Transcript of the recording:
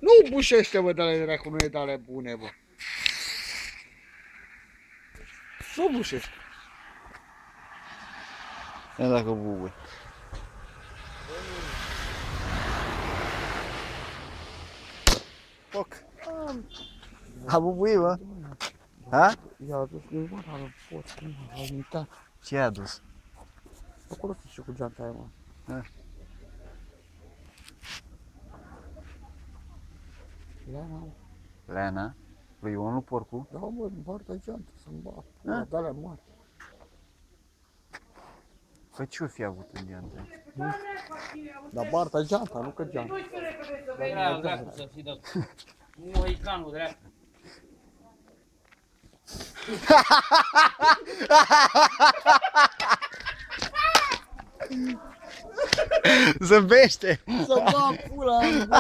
Nu bușește, bă, de-ale dracu, nu e de-ale bune, bă. Nu bușește. Ia dacă bubuie. Foc. A bubuit, bă? Ha? I-a adus lui, mă, dar nu pot, cum a uitat. Ce i-a adus? Acolo să și cu geanta aia, mă. Ha. Leana, mă. Leana? Lui Ion, lui porcu? Da, mă, împartă geanta să-mi bag pula, de-alea mari. Păi ce-o fi avut în geantă? Dar barta geanta, nu că geanta. Era dracu să fi dat. Mohicanul dracu. Zâmbește! Să bag pula în gură.